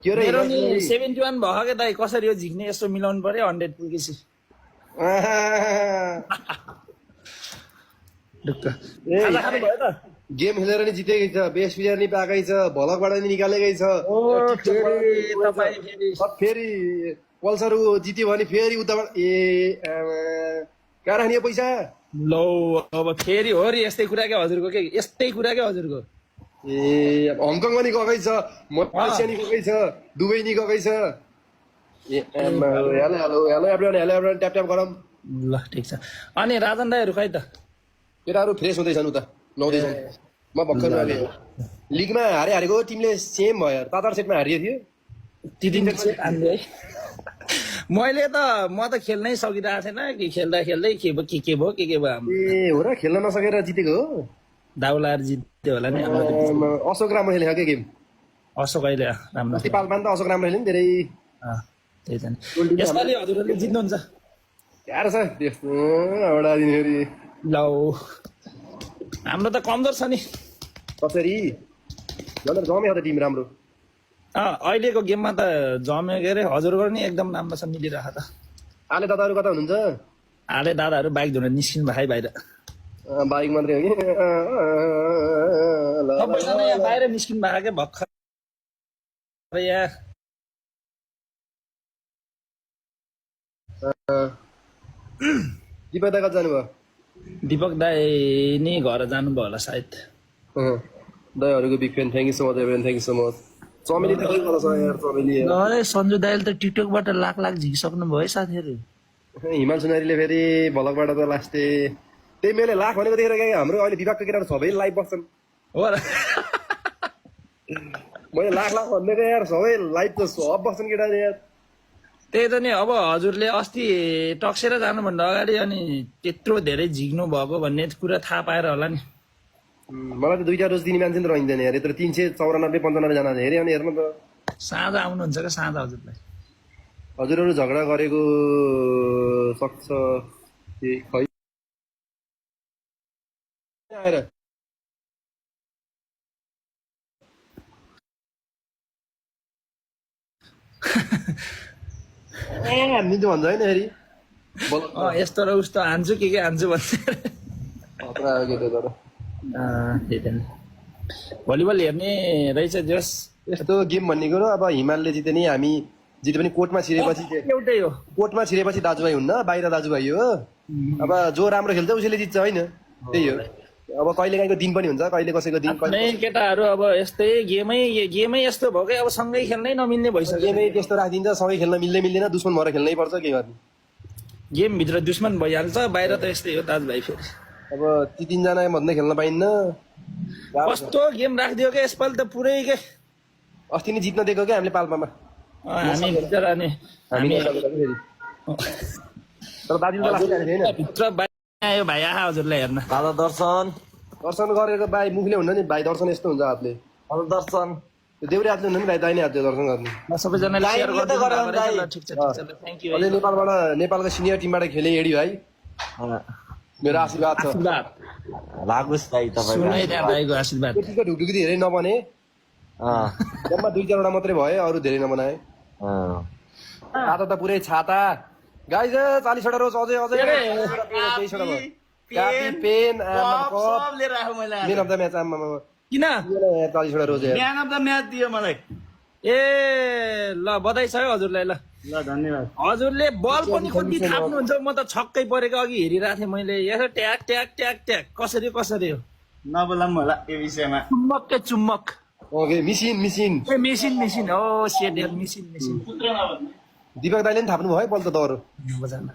के रे मेरो नि 71 भयो के दाइ कसरी हो झिक्ने यसो मिलाउनु पर्यो 100 पुगेपछि ढुक्क खाजा खानु भयो त गेम खेलेर नि जितेकै छ बेस्ट प्लेयर नि पाएकै छ भलकबाट नि निकालेकै छ ओ फेरि तपाईँ फेरि फेरि पल्सर जित्यो भने फेरि उताबाट कहाँ राख्ने पैसा लौ अब फेरि हो रे यस्तै कुरा के हजुरको के यस्तै कुरा के हजुरको ए हङकङमा नि गएकै छ मलेसिया नि गएकै छ दुबई नि गएकै छ hello hello hello everyone hello everyone tap tap गरौँ ल ठिक छ अनि राजन दाइहरू खै त केटाहरू फ्रेस हुँदैछन् उता नुहाउँदैछन् म भर्खर अहिले लिगमा हारेको टिमले सेम भयो तातार सेटमा हारिएको थियो ती दिन है मैले त म त खेल्नै सकिरहेको थिएन कि खेल्दा खेल्दै के भयो हाम्रो ए हो र खेल्न नसकेर जितेको हो दाउलाएर जित्यो होला नि अशोक राम्रो खेलेको के गेम अशोक अहिले राम्रो अस्ति पालपान त अशोक राम्रो खेल्यो नि धेरै त्यही त नि यसपालि हजुरहरूले जित्नुहुन्छ गाह्रो छ त्यस्तो एउटा दिनखेरि लौ हाम्रो त कमजोर छ नि कसरी झन् जम्यो त टिम राम्रो अहिलेको गेममा त जम्यो के अरे हजुरको नि एकदम राम्रो छ मिलिरहेको त आले दादाहरू कता हुनुहुन्छ हाले दादाहरू बाइक धुन निस्किनु भाइ बाहिर बाइक मात्रै हो कि सबैजना यहाँ बाहिर निस्किनु भएको क्या भर्खर यहाँ दिपक दाइ कता जानुभयो दीपक दाई नि घर जानुभयो होला सायद दाइहरूको big fan thank you so much everyone thank you so much चमेली त खै गर्छ यार चमेली ल सन्जु दाइले त टिकटकबाट लाख लाख झिकिसक्नु भयो है साथीहरू हिमाल सुनारीले फेरि भलकबाट त लास्टे त्यही मैले लाख भनेको देखेर क्या हाम्रो अहिले विभागको केटाहरू सबै लाइभ बस्छन् हो र मैले लाख लाख भनेको यार सबै लाइभ त सब बस्छन् केटाहरू यार त्यही त नि अब हजुरले अस्ति टक्सेर जानुभन्दा अगाडि अनि त्यत्रो धेरै झिक्नु भएको भन्ने कुरा थाहा पाएर होला नि मलाई त 2टा रोज दिने मान्छे त रहँदैन यार यत्रो 394 जना हेरे अनि हेर्नु त साँझ आउनुहुन्छ क्या साँझ हजुरलाई हजुरहरू झगडा गरेको सक्छ खै आएर हानिदिन्छु भन्छ होइन फेरि यस्तो र उस्तो हान्छु के हान्छु भन्छ त्यही त नि भलिबल हेर्ने रहेछ जस यस्तो गेम भन्ने कुरो अब हिमालले जिते नि हामी जिते पनि कोर्टमा छिरेपछि एउटै हो कोर्टमा छिरेपछि दाजुभाइ हुन्न बाहिर दाजुभाइ हो अब जो राम्रो खेल्छ उसैले जित्छ होइन त्यही हो अब कहिले काहीँको दिन पनि हुन्छ कहिले कसैको दिन केटाहरू अब यस्तै गेमै यस्तो भयो कि अब सँगै खेल्नै नमिल्ने भइसक्यो गेमै त्यस्तो राखिदिन्छ सँगै खेल्न मिल्दैन दुश्मन भएर खेल्नै पर्छ के गर्ने गेमभित्र दुश्मन भइहाल्छ बाहिर त यस्तै हो दाजुभाइ फेरि अब ती 3जना भन्दै खेल्न पाइन्न कस्तो गेम राखिदियो क्या यसपालि त पुरै के अस्ति नै जित्न दिएको क्या हामीले पाल्पामा हामी भित्र अनि तर दाजुले लास्ट थिएन भित्र आयो भाइ आहा हजुरलाई हेर्न दादा दर्शन दर्शन गरेको भाइ मुखले हुन्न नि भाइ दर्शन यस्तो हुन्छ हातले हेलो दर्शन देउरे हातले हुन्छ नि भाइ दाहिने हातले दर्शन गर्ने सबैजनाले सेयर गरिदिनु ल ठिक छ थ्यांक यू अहिले नेपालको सिनियर टिमबाट खेले एडी भाइ मेरो आशीर्वाद छ लागोस् दाइ तपाईँ सुनै त्यहाँ दाइको आशीर्वाद त्यतिको ढुकढुकी धेरै नबने जम्मा 2-4 मात्रै भयो अरू धेरै नबनाए छाता त पुरै छाता गाइज 40 रोज अझै 23 भयो copy pen man of the match किन 40 रोज म्यान अफ द म्याच दियो मलाई ए ल बधाई छ है हजुरलाई ल धन्यवाद हजुरले बल पनि कति थाप्नुहुन्छ म त छक्कै परेको अघि हेरिरहेको थिएँ मैले यसो ट्याक ट्याक ट्याक ट्याक कसरी हो नबोलाम होला यो विषयमा चुम्बक के चुम्बक ओके मिसिन ए मेसिन ओ सेट मिसिन दिपक दाइले पनि थाप्नु भयो है बल त दौरो बजारमा